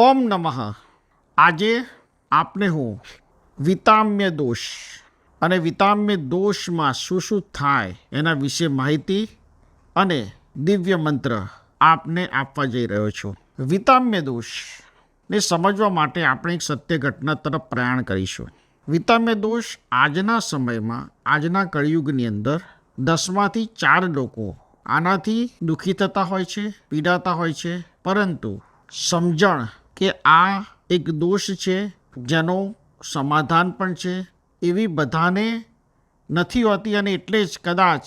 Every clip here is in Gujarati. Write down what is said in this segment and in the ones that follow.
ઓમ નમઃ. આજે આપને હું વિતામ્ય દોષ અને વિતામ્ય દોષમાં શું શું થાય એના વિશે માહિતી અને દિવ્ય મંત્ર આપને આપવા જઈ રહ્યો છું. વિતામ્ય દોષને સમજવા માટે આપણે એક સત્ય ઘટના તરફ પ્રયાણ કરીશું. વિતામ્ય દોષ આજના સમયમાં, આજના કળિયુગની અંદર 10માંથી 4 લોકો આનાથી દુઃખી થતા હોય છે, પીડાતા હોય છે, પરંતુ સમજણ કે આ એક દોષ છે જેનો સમાધાન પણ છે એવી બધાને નથી હોતી, અને એટલે જ કદાચ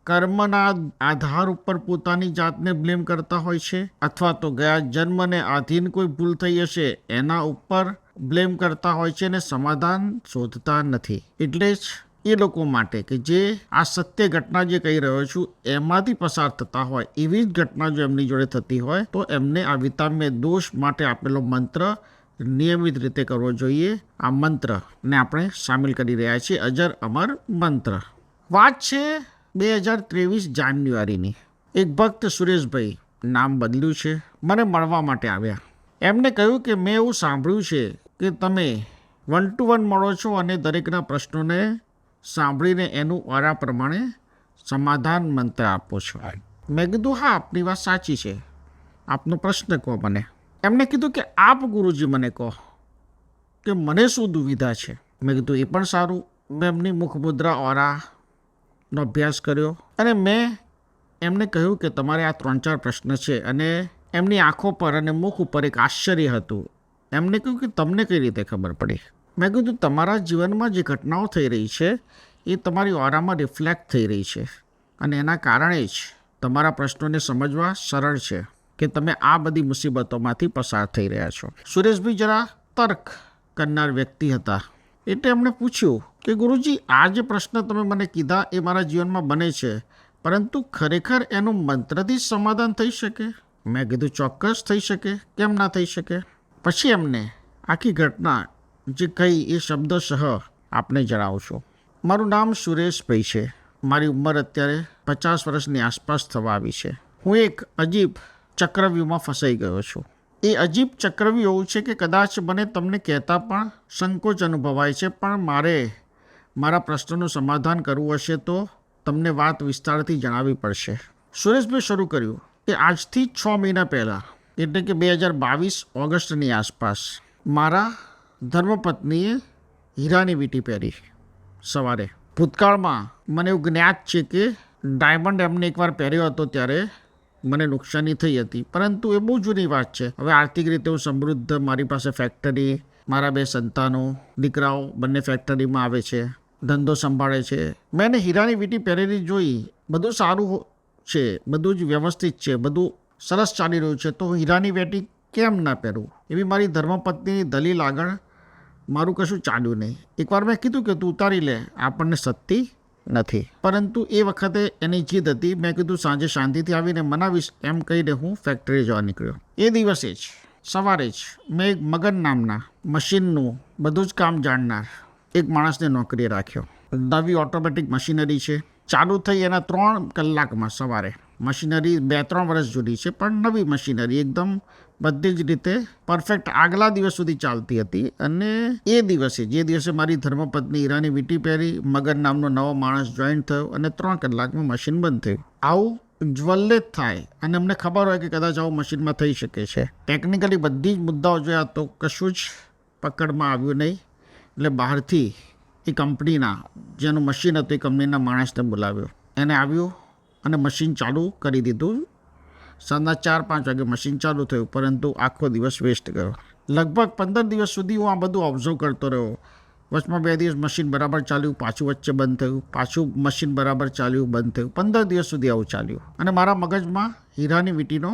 કર્મના આધાર ઉપર પોતાની જાતને બ્લેમ કરતા હોય છે, અથવા તો ગયા જન્મને આધીન કોઈ ભૂલ થઈ હશે એના ઉપર બ્લેમ કરતા હોય છે અને સમાધાન શોધતા નથી. એટલે જ એ લોકો માટે કે જે આ સત્ય ઘટના જે કહી રહ્યો છું એમાંથી પસાર થતા હોય, એવી જ ઘટના જો એમની જોડે થતી હોય તો એમને આ વિતામ્ય દોષ માટે આપેલો મંત્ર નિયમિત રીતે કરવો જોઈએ. આ મંત્રને આપણે સામેલ કરી રહ્યા છીએ. અજર અમર મંત્ર. વાત છે 2023 જાન્યુઆરીની. એક ભક્ત સુરેશભાઈ, નામ બદલ્યું છે, મને મળવા માટે આવ્યા. એમને કહ્યું કે મેં એવું સાંભળ્યું છે કે તમે 1 to 1 મળો છો અને દરેકના પ્રશ્નોને સાંભળીને એનું ઓરા પ્રમાણે સમાધાન મંત્ર આપો છો. મેં કીધું હા, આપની વાત સાચી છે, આપનો પ્રશ્ન કહો મને. એમને કીધું કે આપ ગુરુજી મને કહો કે મને શું દુવિધા છે. મેં કીધું એ પણ સારું. મેં એમની મુખમુદ્રા ઓરાનો અભ્યાસ કર્યો અને મેં એમને કહ્યું કે તમારે આ 3-4 પ્રશ્ન છે, અને એમની આંખો પર અને મુખ ઉપર એક આશ્ચર્ય હતું. એમને કહ્યું કે તમને કઈ રીતે ખબર પડી? મેં કીધું તમારા જીવનમાં જે ઘટનાઓ થઈ રહી છે એ તમારી ઓરામાં રિફ્લેક્ટ થઈ રહી છે, અને એના કારણે જ તમારા પ્રશ્નોને સમજવા સરળ છે કે તમે આ બધી મુસીબતોમાંથી પસાર થઈ રહ્યા છો. સુરેશભાઈ જરા તર્ક કરનાર વ્યક્તિ હતા, એટલે એમણે પૂછ્યું કે ગુરુજી, આ જે પ્રશ્ન તમે મને કીધા એ મારા જીવનમાં બને છે, પરંતુ ખરેખર એનું મંત્રથી જ સમાધાન થઈ શકે? મેં કીધું ચોક્કસ થઈ શકે, કેમ ના થઈ શકે. પછી એમને આખી ઘટના જે કહી એ શબ્દશઃ આપને જણાવશો. મારું નામ સુરેશભાઈ છે. મારી ઉંમર અત્યારે 50 વર્ષની આસપાસ થવા આવી છે. હું એક અજીબ ચક્રવ્યૂહમાં ફસાઈ ગયો છું. એ અજીબ ચક્રવ્યૂહ એવું છે કે કદાચ મને તમને કહેતા પણ સંકોચ અનુભવાય છે, પણ મારે મારા પ્રશ્નનું સમાધાન કરવું હશે તો તમને વાત વિસ્તારથી જણાવવી પડશે. સુરેશભાઈ શરૂ કર્યું કે આજથી 6 મહિના પહેલાં, એટલે કે 2022 ઓગસ્ટની આસપાસ, મારા ધર્મપત્નીએ હીરાની વીંટી પહેરી સવારે. ભૂતકાળમાં મને એવું જ્ઞાત છે કે ડાયમંડ એમને એકવાર પહેર્યો હતો ત્યારે મને નુકસાની થઈ હતી, પરંતુ એ બહુ જૂની વાત છે. હવે આર્થિક રીતે હું સમૃદ્ધ, મારી પાસે ફેક્ટરી, મારા 2 સંતાનો, દીકરાઓ બંને ફેક્ટરીમાં આવે છે, ધંધો સંભાળે છે. મેં એને હીરાની વીંટી પહેરેલી જોઈ. બધું સારું છે, બધું જ વ્યવસ્થિત છે, બધું સરસ ચાલી રહ્યું છે, તો હું હીરાની વીંટી કેમ ના પહેરું? એવી મારી ધર્મપત્નીની દલીલ આગળ મારું કશું ચાલ્યું નહીં. એકવાર મેં કીધું કે તું ઉતારી લે, આપણને સત્તી નથી. પરંતુ એ વખતે એની જીદ હતી. મેં કીધું સાંજે શાંતિથી આવીને મનાવીશ, એમ કહીને હું ફેક્ટરી જવા નીકળ્યો. એ દિવસે જ સવારે જ મેં એક મગન નામના મશીનનું બધું જ કામ જાણનાર એક માણસને નોકરીએ રાખ્યો. નવી ઓટોમેટિક મશીનરી છે, ચાલુ થઈ એના 3 કલાકમાં સવારે. મશીનરી 2-3 વર્ષ જૂની છે, પણ નવી મશીનરી, એકદમ બધી જ રીતે પરફેક્ટ આગલા દિવસ સુધી ચાલતી હતી. અને એ દિવસે, જે દિવસે મારી ધર્મપત્ની હીરાની વીંટી પહેરી, મગન નામનો નવો માણસ જોઈન થયો અને 3 કલાકમાં મશીન બંધ થયું. આવું જ્વલ્લે જ થાય, અને અમને ખબર હોય કે કદાચ આવું મશીનમાં થઈ શકે છે. ટેકનિકલી બધી જ મુદ્દાઓ જોયા તો કશું જ પકડમાં આવ્યું નહીં. એટલે બહારથી એ કંપનીના, જેનું મશીન હતું, એ કંપનીના માણસને બોલાવ્યો. એને આવ્યું અને મશીન ચાલુ કરી દીધું. સાંજના 4-5 વાગે મશીન ચાલુ થયું, પરંતુ આખો દિવસ વેસ્ટ ગયો. લગભગ 15 દિવસ સુધી હું આ બધું ઓબ્ઝર્વ કરતો રહ્યો. વચમાં 2 દિવસ મશીન બરાબર ચાલ્યું, પાછું વચ્ચે બંધ થયું, પાછું મશીન બરાબર ચાલ્યું, બંધ થયું. 15 દિવસ સુધી આવું ચાલ્યું. અને મારા મગજમાં હીરાની વીંટીનો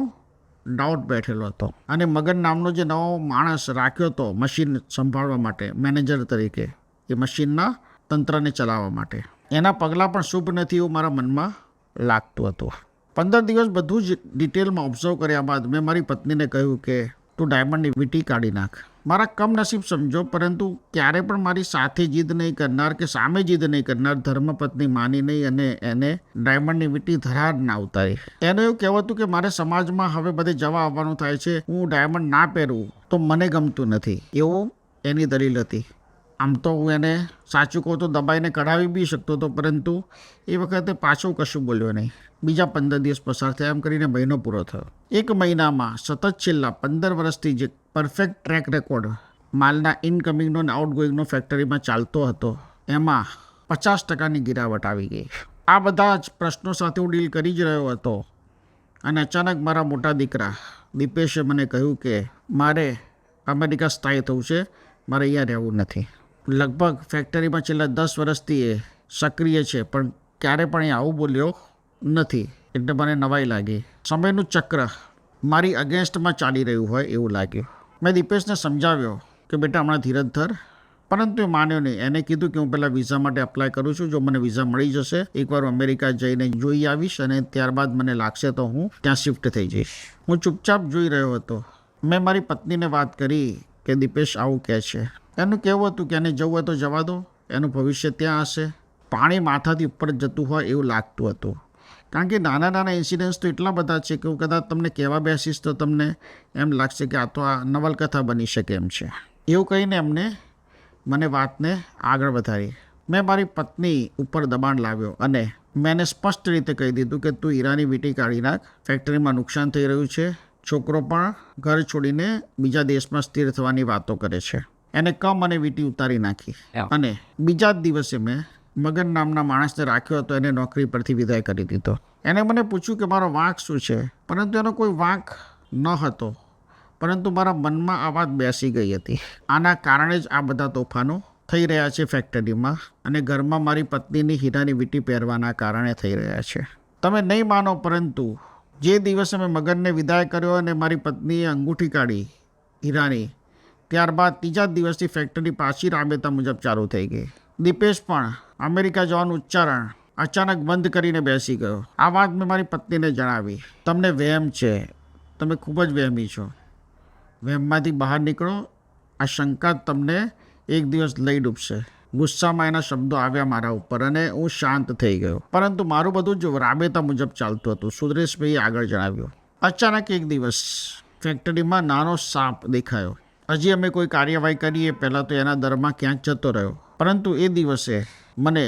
ડાઉટ બેઠેલો હતો. અને મગન નામનો જે નવો માણસ રાખ્યો હતો મશીન સંભાળવા માટે, મેનેજર તરીકે, એ મશીનના તંત્રને ચલાવવા માટે, એના પગલાં પણ શુભ નથી એવું મારા મનમાં લાગતું હતું. 15 દિવસ બધું જ ડિટેલમાં ઓબ્ઝર્વ કર્યા બાદ મેં મારી પત્નીને કહ્યું કે તું ડાયમંડની વીંટી કાઢી નાખ. મારા કમનસીબ સમજો, પરંતુ ક્યારે પણ મારી સાથે જીદ નહીં કરનાર કે સામે જીદ નહીં કરનાર ધર્મપત્ની માની નહીં અને એને ડાયમંડની વીંટી ધરાર ના ઉતારી. એનું એવું કહેવું હતું કે મારે સમાજમાં હવે બધે જવા આવવાનું થાય છે, હું ડાયમંડ ના પહેરું તો મને ગમતું નથી, એવું એની દલીલ હતી. આમ તો હું એને સાચું કહું તો દબાઈને કઢાવી બી શકતો હતો, પરંતુ એ વખતે પાછો કશું બોલ્યો નહીં. બીજા 15 દિવસ પસાર થયા, એમ કરીને મહિનો પૂરો થયો. 1 મહિનામાં સતત છેલ્લા 15 વર્ષથી જે પરફેક્ટ ટ્રેક રેકોર્ડ માલના ઇનકમિંગનો અને આઉટગોઈંગનો ફેક્ટરીમાં ચાલતો હતો, એમાં 50% ગિરાવટ આવી ગઈ. આ બધા જ પ્રશ્નો સાથે હું ડીલ કરી જ રહ્યો હતો અને અચાનક મારા મોટા દીકરા દીપેશે મને કહ્યું કે મારે અમેરિકા સ્થાયી થવું છે, મારે અહીંયા રહેવું નથી. લગભગ ફેક્ટરીમાં છેલ્લા 10 વર્ષથી એ સક્રિય છે, પણ ક્યારે પણ એ આવું બોલ્યો નથી, એટલે મને નવાઈ લાગી. સમયનું ચક્ર મારી અગેન્સ્ટમાં ચાલી રહ્યું હોય એવું લાગ્યું. મેં દીપેશને સમજાવ્યો કે બેટા હમણાં ધીરજ ધર, પરંતુ એ માન્યો નહીં. એને કીધું કે હું પહેલાં વિઝા માટે અપ્લાય કરું છું, જો મને વિઝા મળી જશે એકવાર અમેરિકા જઈને જોઈ આવીશ અને ત્યારબાદ મને લાગશે તો હું ત્યાં શિફ્ટ થઈ જઈશ. હું ચૂપચાપ જોઈ રહ્યો હતો. મેં મારી પત્નીને વાત કરી કે દીપેશ આવું કહે છે. એનું કહેવું હતું કે એને જવું હોય તો જવા દો, એનું ભવિષ્ય ત્યાં હશે. પાણી માથાથી ઉપર જતું હોય એવું લાગતું હતું, કારણ કે નાના નાના ઇન્સિડન્ટ્સ તો એટલા બધા છે કે હું કદાચ તમને કહેવા બેસીશ તો તમને એમ લાગશે કે આ તો આ નવલકથા બની શકે એમ છે. એવું કહીને એમને મને વાતને આગળ વધારી. મેં મારી પત્ની ઉપર દબાણ લાવ્યો અને મેં એને સ્પષ્ટ રીતે કહી દીધું કે તું હીરાની વીંટી કાઢી નાખ, ફેક્ટરીમાં નુકસાન થઈ રહ્યું છે. છોકરો પણ ઘર છોડીને બીજા દેશમાં સ્થિર થવાની વાતો કરે છે. એને કમ અને વીંટી ઉતારી નાખી અને બીજા જ દિવસે મેં મગન નામના માણસને રાખ્યો હતો, એને નોકરી પરથી વિદાય કરી દીધો. એને મને પૂછ્યું કે મારો વાંક શું છે, પરંતુ એનો કોઈ વાંક ન હતો, પરંતુ મારા મનમાં આ વાત બેસી ગઈ હતી. આના કારણે જ આ બધા તોફાનો થઈ રહ્યા છે ફેક્ટરીમાં, અને ઘરમાં મારી પત્નીની હીરાની વીંટી પહેરવાના કારણે થઈ રહ્યા છે. તમે નહીં માનો, પરંતુ જે દિવસે મેં મગનને વિદાય કર્યો અને મારી પત્નીએ અંગૂઠી કાઢી હીરાની, ત્યારબાદ ત્રીજા દિવસથી ફેક્ટરી પાછી રાબેતા મુજબ ચાલુ થઈ ગઈ. દીપેશ પણ અમેરિકા જવાનું ઉચ્ચારણ અચાનક બંધ કરીને બેસી ગયો. આ વાત મેં મારી પત્નીને જણાવી. તમને વહેમ છે, તમે ખૂબ જ વહેમી છો. વહેમમાંથી બહાર નીકળો, આ શંકા તમને એક દિવસ લઈ ડૂબશે. ગુસ્સામાં એના શબ્દો આવ્યા મારા ઉપર અને હું શાંત થઈ ગયો, પરંતુ મારું બધું જ રાબેતા મુજબ ચાલતું હતું. સુરેશભાઈએ આગળ જણાવ્યું. અચાનક એક દિવસ ફેક્ટરીમાં નાનો સાપ દેખાયો. હજી અમે કોઈ કાર્યવાહી કરીએ પહેલાં તો એના દરમાં ક્યાંક જતો રહ્યો, પરંતુ એ દિવસે મને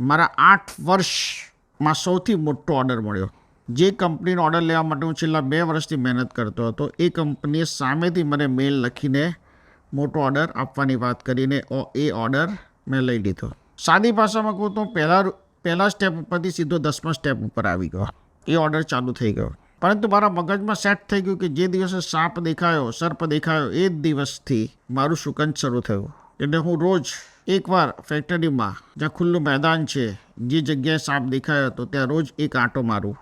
મારા 8 વર્ષમાં સૌથી મોટો ઓર્ડર મળ્યો. જે કંપનીનો ઓર્ડર લેવા માટે હું છેલ્લા 2 વર્ષથી મહેનત કરતો હતો, એ કંપનીએ સામેથી મને મેલ લખીને મોટો ઓર્ડર આપવાની વાત કરીને એ ઓર્ડર મેં લઈ લીધો. સાદી ભાષામાં કહું તો પહેલા સ્ટેપ ઉપરથી સીધો 10મા સ્ટેપ ઉપર આવી ગયો. એ ઓર્ડર ચાલુ થઈ ગયો, પરંતુ મારા મગજમાં સેટ થઈ ગયું કે જે દિવસે સર્પ દેખાયો એ જ દિવસથી મારું શુકન શરૂ થયું. એટલે હું રોજ એકવાર ફેક્ટરીમાં જ્યાં ખુલ્લું મેદાન છે, જે જગ્યાએ સાપ દેખાયો હતો ત્યાં રોજ એક આંટો મારું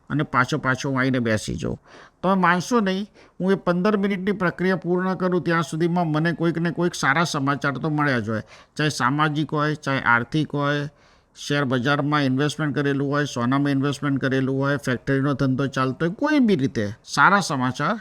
અને પાછો હું આવીને બેસી જાઉં. તમે માનશો નહીં, હું એ 15 મિનિટની પ્રક્રિયા પૂર્ણ કરું ત્યાં સુધીમાં મને કોઈક ને કોઈક સારા સમાચાર તો મળ્યા જ હોય, ચાહે સામાજિક હોય, ચાહે આર્થિક હોય, શેર બજારમાં ઇન્વેસ્ટમેન્ટ કરેલું હોય, સોનામાં ઇન્વેસ્ટમેન્ટ કરેલું હોય, ફેક્ટરીનો ધંધો ચાલતો હોય, કોઈ બી રીતે સારા સમાચાર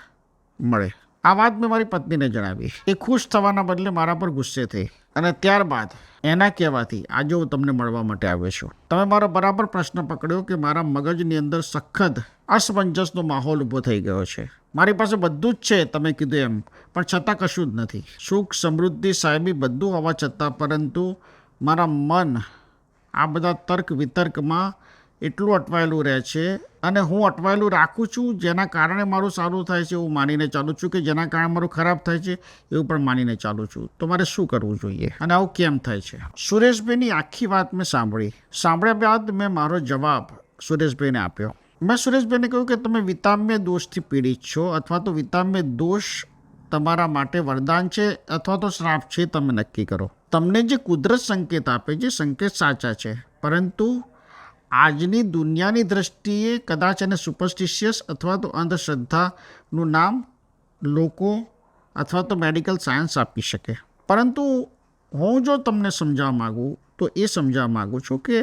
મળે. આ વાત મેં મારી પત્નીને જણાવી. એ ખુશ થવાના બદલે મારા પર ગુસ્સે થઈ અને ત્યારબાદ એના કહેવાથી આજે હું તમને મળવા માટે આવ્યો છું. તમે મારો બરાબર પ્રશ્ન પકડ્યો કે મારા મગજની અંદર સખત અસમંજસનો માહોલ ઊભો થઈ ગયો છે. મારી પાસે બધું જ છે તમે કીધું એમ, પણ છતાં કશું જ નથી. સુખ, સમૃદ્ધિ, સાહેબી બધું હોવા છતાં, પરંતુ મારા મન આ બધા તર્ક વિતર્કમાં એટલું અટવાયેલું રહે છે અને હું અટવાયેલું રાખું છું. જેના કારણે મારું સારું થાય છે એવું માનીને ચાલું છું, કે જેના કારણે મારું ખરાબ થાય છે એવું પણ માનીને ચાલું છું. તો મારે શું કરવું જોઈએ અને આવું કેમ થાય છે? સુરેશભાઈની આખી વાત મેં સાંભળ્યા બાદ મેં મારો જવાબ સુરેશભાઈને આપ્યો. મેં સુરેશભાઈને કહ્યું કે તમે વિતામ્ય દોષથી પીડિત છો, અથવા તો વિતામ્ય દોષ તમારા માટે વરદાન છે અથવા તો શ્રાપ છે, તમે નક્કી કરો. તમને જે કુદરત સંકેત આપે છે, સંકેત સાચા છે, પરંતુ આજની દુનિયાની દ્રષ્ટિએ કદાચ એને સુપરસ્ટિશિયસ અથવા તો અંધશ્રદ્ધાનું નામ લોકો અથવા તો મેડિકલ સાયન્સ આપી શકે. પરંતુ હું જો તમને સમજાવવા માગું તો એ સમજાવવા માગું છું કે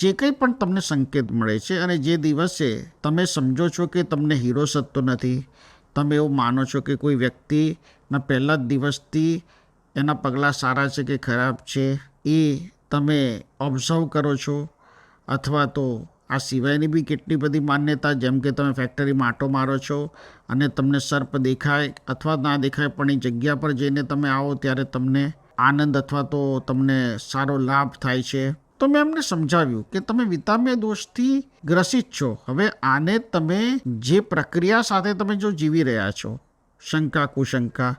જે કંઈ પણ તમને સંકેત મળે છે અને જે દિવસે તમે સમજો છો કે તમને હીરો સત્તો નથી, તમે એવું માનો છો કે કોઈ વ્યક્તિ ના પહેલા જ દિવસથી એના પગલાં સારા છે કે ખરાબ છે એ તમે ઓબ્ઝર્વ કરો છો, અથવા તો આ સિવાયની બી કેટલી બધી માન્યતા, જેમ કે તમે ફેક્ટરીમાં આંટો મારો છો અને તમને સર્પ દેખાય અથવા ના દેખાય પણ એ જગ્યા પર જઈને તમે આવો ત્યારે તમને આનંદ અથવા તો તમને સારો લાભ થાય છે. તો મેં એમને સમજાવ્યું કે તમે વિતામ્ય દોષથી ગ્રસિત છો. હવે આને તમે જે પ્રક્રિયા સાથે તમે જો જીવી રહ્યા છો, શંકા કુશંકા,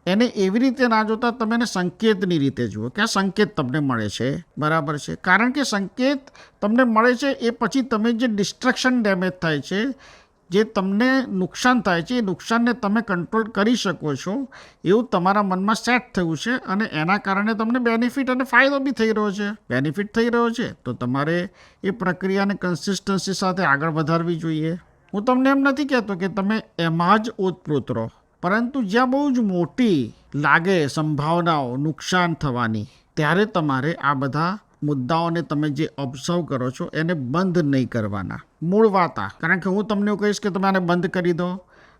એને એવી રીતે ના જોતા તમે એને સંકેતની રીતે જુઓ કે આ સંકેત તમને મળે છે, બરાબર છે. કારણ કે સંકેત તમને મળે છે એ પછી તમે જે ડિસ્ટ્રક્શન ડેમેજ થાય છે, જે તમને નુકસાન થાય છે, એ નુકસાનને તમે કંટ્રોલ કરી શકો છો એવું તમારા મનમાં સેટ થયું છે અને એના કારણે તમને બેનિફિટ અને ફાયદો બી થઈ રહ્યો છે. બેનિફિટ થઈ રહ્યો છે તો તમારે એ પ્રક્રિયાને કન્સિસ્ટન્સી સાથે આગળ વધારવી જોઈએ. હું તમને એમ નથી કહેતો કે તમે એમાં જ ઓતપ્રોત રહો, પરંતુ જ્યાં બહુ જ મોટી લાગે સંભાવનાઓ નુકસાન થવાની, ત્યારે તમારે આ બધા મુદ્દાઓને તમે જે ઓબ્ઝર્વ કરો છો એને બંધ નહીં કરવાના. મૂળ વાત આ, કારણ કે હું તમને એવું કહીશ કે તમે આને બંધ કરી દો,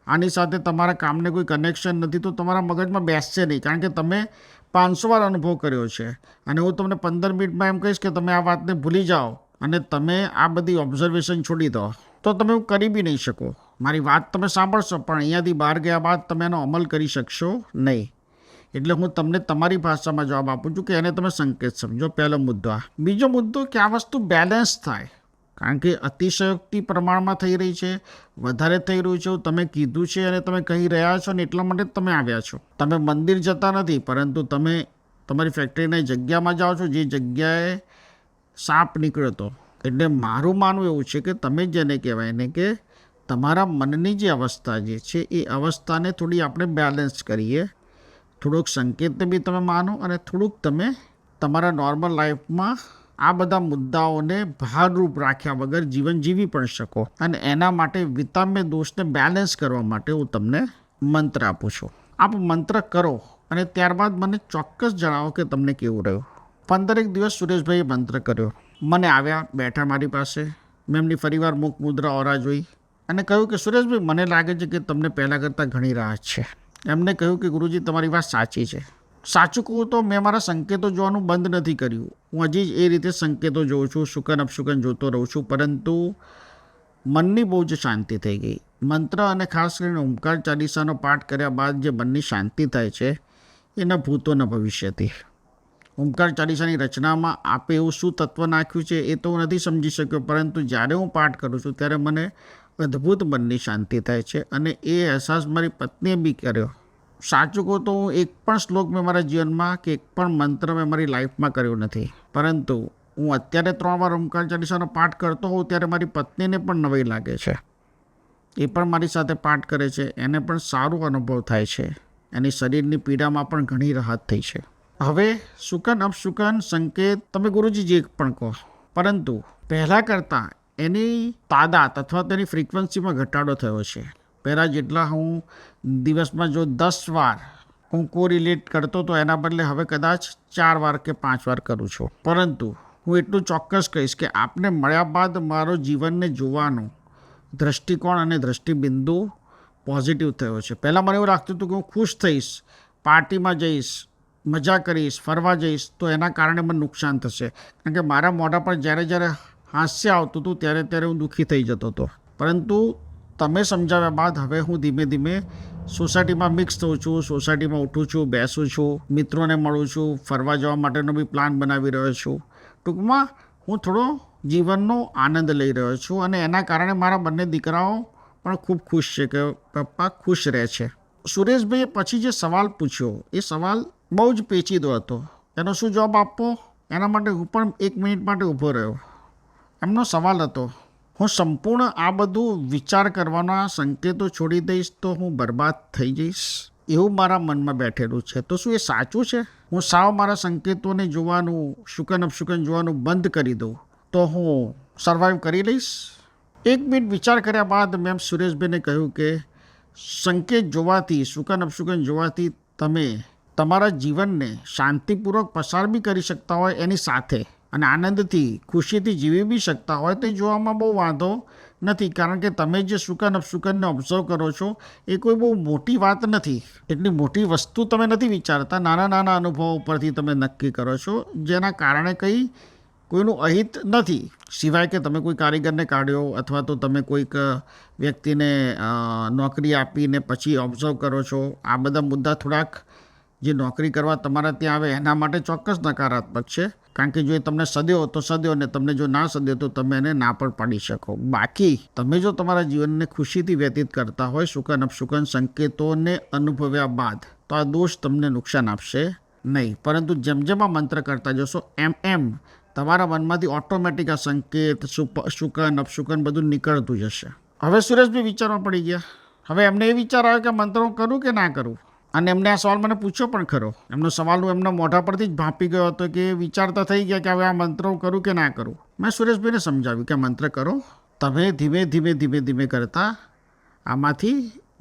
આની સાથે તમારા કામને કોઈ કનેક્શન નથી, તો તમારા મગજમાં બેસશે નહીં, કારણ કે તમે 500 વાર અનુભવ કર્યો છે. અને હું તમને 15 મિનિટમાં એમ કહીશ કે તમે આ વાતને ભૂલી જાઓ અને તમે આ બધી ઓબ્ઝર્વેશન છોડી દો, તો તમે એવું કરી બી નહીં શકો. મારી વાત તમે સાંભળશો પણ અહીંયાથી બહાર ગયા બાદ તમે એનો અમલ કરી શકશો નહીં. એટલે હું તમને તમારી ભાષામાં જવાબ આપું છું કે એને તમે સંકેત સમજો. પહેલો મુદ્દો આ. બીજો મુદ્દો કે આ વસ્તુ બેલેન્સ થાય, કારણ કે અતિશયોક્તિ પ્રમાણમાં થઈ રહી છે, વધારે થઈ રહ્યું છે એવું તમે કીધું છે અને તમે કહી રહ્યા છો, અને એટલા માટે જ તમે આવ્યા છો. તમે મંદિર જતા નથી, પરંતુ તમે તમારી ફેક્ટરીની જગ્યામાં જાઓ છો જે જગ્યાએ સાપ નીકળ્યો હતો. એટલે મારું માનવું એવું છે કે તમે જેને કહેવાય ને કે તમારા મનની જે અવસ્થા જે છે એ અવસ્થાને થોડી આપણે બેલેન્સ કરીએ. થોડોક સંકેતને બી તમે માનો અને થોડુંક તમે તમારા નોર્મલ લાઈફમાં આ બધા મુદ્દાઓને ભારરૂપ રાખ્યા વગર જીવન જીવી પણ શકો. અને એના માટે વિતામ્ય દોષને બેલેન્સ કરવા માટે હું તમને મંત્ર આપું છું. આપ મંત્ર કરો અને ત્યારબાદ મને ચોક્કસ જણાવો કે તમને કેવું રહ્યું. 15 દિવસ સુરેશભાઈએ મંત્ર કર્યો. મને આવ્યા, બેઠા મારી પાસે. મેં એમની ફરીવાર મુખ મુદ્રા ઓરા જોઈ અને કહ્યું કે સુરેશભાઈ, મને લાગે છે કે તમને પહેલાં કરતાં ઘણી રાહત છે. એમને કહ્યું કે ગુરુજી, તમારી વાત સાચી છે. સાચું કહું તો મેં મારા સંકેતો જોવાનું બંધ નથી કર્યું. હું હજી જ એ રીતે સંકેતો જોઉં છું, શુકન અપશુકન જોતો રહું છું, પરંતુ મનની બહુ જ શાંતિ થઈ ગઈ. મંત્ર અને ખાસ કરીને ઓમકાર ચાલીસાનો પાઠ કર્યા બાદ જે મનની શાંતિ થાય છે એના ભૂતો ન ભવિષ્યથી. ઓમકાર ચાલીસાની રચનામાં આપે એવું શું તત્વ નાખ્યું છે એ તો હું નથી સમજી શક્યો, પરંતુ જ્યારે હું પાઠ કરું છું ત્યારે મને અદ્ભુત મનની શાંતિ થાય છે અને એ અહેસાસ મારી પત્નીએ બી કર્યો. સાચું કહું તો હું એક પણ શ્લોક મેં મારા જીવનમાં કે એક પણ મંત્ર મેં મારી લાઈફમાં કર્યો નથી, પરંતુ હું અત્યારે 3 વાર ઓમકાર ચાલીસાનો પાઠ કરતો હોઉં ત્યારે મારી પત્નીને પણ નવાઈ લાગે છે. એ પણ મારી સાથે પાઠ કરે છે, એને પણ સારો અનુભવ થાય છે, એની શરીરની પીડામાં પણ ઘણી રાહત થઈ છે. હવે શુકન અપશુકન સંકેત તમે ગુરુજી જે પણ કહો, પરંતુ પહેલાં કરતાં એની તાદાદ અથવા તેની ફ્રીક્વન્સીમાં ઘટાડો થયો છે. પહેલાં જેટલા હું દિવસમાં જો 10 વાર હું કોરિલેટ કરતો તો એના બદલે હવે કદાચ 4 વાર કે 5 વાર કરું છું. પરંતુ હું એટલું ચોક્કસ કહીશ કે આપને મળ્યા બાદ મારો જીવનને જોવાનો દૃષ્ટિકોણ અને દૃષ્ટિબિંદુ પોઝિટિવ થયો છે. પહેલાં મને એવું લાગતું હતું કે હું ખુશ થઈશ, પાર્ટીમાં જઈશ, મજા કરીશ, ફરવા જઈશ તો એના કારણે મને નુકસાન થશે, કારણ કે મારા મોઢા પર જ્યારે હાસ્ય આવતું હતું ત્યારે હું દુઃખી થઈ જતો હતો. પરંતુ તમે સમજાવ્યા બાદ હવે હું ધીમે ધીમે સોસાયટીમાં મિક્સ થઉં છું, સોસાયટીમાં ઉઠું છું, બેસું છું, મિત્રોને મળું છું, ફરવા જવા માટેનો બી પ્લાન બનાવી રહ્યો છું. ટૂંકમાં હું થોડો જીવનનો આનંદ લઈ રહ્યો છું અને એના કારણે મારા બંને દીકરાઓ પણ ખૂબ ખુશ છે કે પપ્પા ખુશ રહે છે. સુરેશભાઈએ પછી જે સવાલ પૂછ્યો એ સવાલ બહુ જ પેચીદો હતો. એનો શું જવાબ આપવો એના માટે હું પણ 1 મિનિટ માટે ઊભો રહ્યો. એમનો સવાલ હતો, હું સંપૂર્ણ આ બધું વિચાર કરવાના સંકેતો છોડી દઈશ તો હું બરબાદ થઈ જઈશ, એવું મારા મનમાં બેઠેલું છે. તો શું એ સાચું છે? હું સાવ મારા સંકેતોને જોવાનું, શુકન અપશુકન જોવાનું બંધ કરી દઉં તો હું સર્વાઈવ કરી લઈશ? 1 મિનિટ વિચાર કર્યા બાદ મેં સુરેશભાઈને કહ્યું કે સંકેત જોવાથી, શુકન અપશુકન જોવાથી તમે તમારા જીવનને શાંતિપૂર્વક પસાર બી કરી શકતા હોય, એની સાથે અને આનંદથી ખુશીથી જીવી બી શકતા હોય, તે જોવામાં બહુ વાંધો નથી, કારણ કે તમે જે શુકન અપશુકનને ઓબ્ઝર્વ કરો છો એ કોઈ બહુ મોટી વાત નથી, એટલી મોટી વસ્તુ તમે નથી વિચારતા, નાના નાના અનુભવો ઉપરથી તમે નક્કી કરો છો, જેના કારણે કંઈ કોઈનું અહિત નથી, સિવાય કે તમે કોઈ કારીગરને કાઢ્યો અથવા તો તમે કોઈક વ્યક્તિને નોકરી આપીને પછી ઓબ્ઝર્વ કરો છો. આ બધા મુદ્દા થોડાક જે નોકરી કરવા તમારા ત્યાં આવે એના માટે ચોક્કસ નકારાત્મક છે, કારણ કે જો એ તમને સદ્યો તો સદ્યો, ને તમને જો ના સદ્યો તો તમે એને ના પણ પાડી શકો. બાકી તમે જો તમારા જીવનને ખુશીથી વ્યતીત કરતા હોય શુકન અપશુકન સંકેતોને અનુભવ્યા બાદ, તો આ દોષ તમને નુકસાન આપશે નહીં. પરંતુ જેમ જેમ આ મંત્ર કરતા જશો એમ તમારા મનમાંથી ઓટોમેટિક આ સંકેત શુકન અપશુકન બધું નીકળતું જશે. હવે સુરેશભાઈ વિચારવા પડી ગયા. હવે એમને એ વિચાર આવ્યો કે મંત્ર હું કરું કે ના કરું, અને એમને આ સવાલ મને પૂછ્યો પણ ખરો. એમનો સવાલ હું એમના મોઢા પરથી જ ભાંપી ગયો હતો કે વિચારતા થઈ ગયા કે હવે આ મંત્ર હું કરું કે ના કરું. મેં સુરેશભાઈને સમજાવ્યું કે મંત્ર કરો, તમે ધીમે ધીમે ધીમે ધીમે કરતાં આમાંથી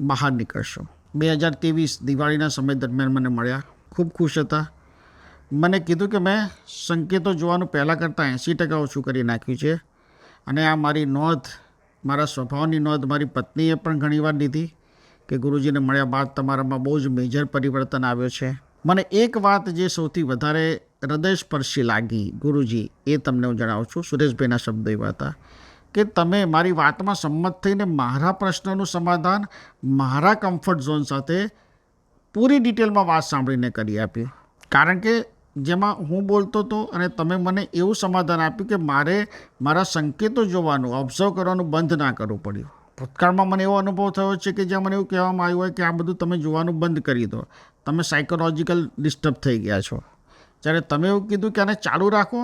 બહાર નીકળશો. 2023 દિવાળીના સમય દરમિયાન મને મળ્યા, ખૂબ ખુશ હતા. મને કીધું કે મેં સંકેતો જોવાનું પહેલાં કરતાં 80% ઓછું કરી નાખ્યું છે, અને આ મારી નોંધ, મારા સ્વભાવની નોંધ મારી પત્નીએ પણ ઘણીવાર લીધી કે ગુરુજીને મળ્યા બાદ તમારામાં બહુ જ મેજર પરિવર્તન આવ્યો છે. મને એક વાત જે સૌથી વધારે હૃદયસ્પર્શી લાગી ગુરુજી, એ તમને હું જણાવું છું. સુરેશભાઈના શબ્દો એવા હતા કે તમે મારી વાતમાં સંમત થઈને મારા પ્રશ્નનું સમાધાન મારા કમ્ફર્ટ ઝોન સાથે પૂરી ડિટેલમાં વાત સાંભળીને કરી આપ્યું. કારણ કે જેમાં હું બોલતો હતો અને તમે મને એવું સમાધાન આપ્યું કે મારે મારા સંકેતો જોવાનું, ઓબ્ઝર્વ કરવાનું બંધ ના કરવું પડ્યું. ભૂતકાળમાં મને એવો અનુભવ થયો છે કે જ્યાં મને એવું કહેવામાં આવ્યું હોય કે આ બધું તમે જોવાનું બંધ કરી દો, તમે સાયકોલોજીકલ ડિસ્ટર્બ થઈ ગયા છો. જ્યારે તમે એવું કીધું કે આને ચાલુ રાખો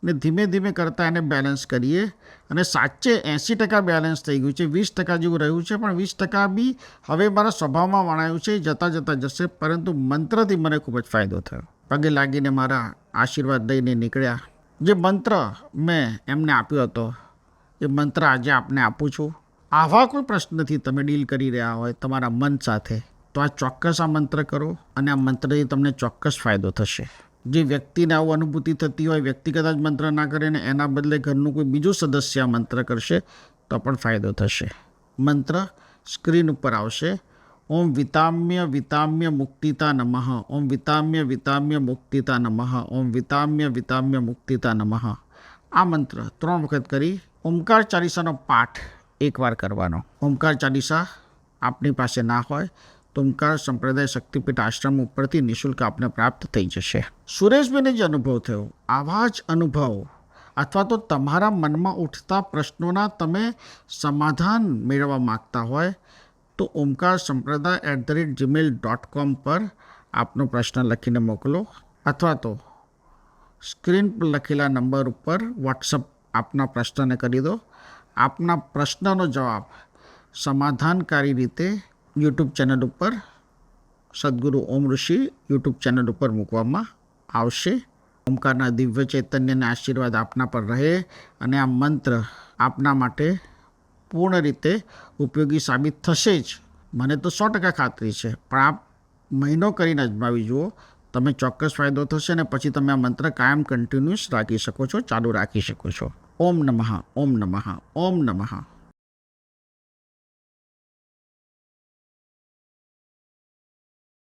ને ધીમે ધીમે કરતાં એને બેલેન્સ કરીએ, અને સાચે 80% બેલેન્સ થઈ ગયું છે, 20% જેવું રહ્યું છે, પણ 20% બી હવે મારા સ્વભાવમાં વણાયું છે, જતાં જતાં જશે. પરંતુ મંત્રથી મને ખૂબ જ ફાયદો થયો. પગે લાગીને મારા આશીર્વાદ લઈને નીકળ્યા. જે મંત્ર મેં એમને આપ્યો હતો એ મંત્ર આજે આપને આપું છું. આવા કોઈ પ્રશ્નથી તમે ડીલ કરી રહ્યા હોય તમારા મન સાથે, તો આ ચોક્કસ આ મંત્ર કરો, અને આ મંત્રથી તમને ચોક્કસ ફાયદો થશે. જે વ્યક્તિને આવું અનુભૂતિ થતી હોય, વ્યક્તિ કદાચ મંત્ર ના કરે ને એના બદલે ઘરનું કોઈ બીજું સદસ્ય આ મંત્ર કરશે તો પણ ફાયદો થશે. મંત્ર સ્ક્રીન ઉપર આવશે. ઓમ વિતામ્ય વિતામ્ય મુક્તિતા નમઃ, ઓમ વિતામ્ય વિતામ્ય મુક્તિતા નમઃ, ઓમ વિતામ્ય વિતામ્ય મુક્તિતા નમઃ. આ મંત્ર 3 વખત કરી ઓમકાર ચાલીસાનો પાઠ એકવાર કરવાનો. ઓમકાર ચાલીસા આપની પાસે ના હોય તો ઓમકાર સંપ્રદાય શક્તિપીઠ આશ્રમ ઉપરથી નિઃશુલ્ક આપને પ્રાપ્ત થઈ જશે. સુરેશભાઈને જે અનુભવ થયો, આવા જ અનુભવ અથવા તો તમારા મનમાં ઉઠતા પ્રશ્નોના તમે સમાધાન મેળવવા માગતા હોય તો ઓમકાર સંપ્રદાય@gmail.com પર આપનો પ્રશ્ન લખીને મોકલો, અથવા તો સ્ક્રીન પર લખેલા નંબર ઉપર વોટ્સઅપ આપના પ્રશ્નને કરી દો. આપના પ્રશ્નનો જવાબ સમાધાનકારી રીતે યુટ્યુબ ચેનલ ઉપર, સદગુરુ ઓમ ઋષિ યુટ્યુબ ચેનલ ઉપર મૂકવામાં આવશે. ઓમકારના દિવ્ય ચૈતન્યના આશીર્વાદ આપના પર રહે, અને આ મંત્ર આપના માટે પૂર્ણ રીતે ઉપયોગી સાબિત થશે જ. મને તો 100% ખાતરી છે, પણ આપ મહિનો કરીને અજમાવી જુઓ, તમે ચોક્કસ ફાયદો થશે, અને પછી તમે આ મંત્ર કાયમ કન્ટિન્યુઅસ રાખી શકો છો, ચાલુ રાખી શકો છો. ઓમ નમઃ, ઓમ નમઃ, ઓમ નમઃ.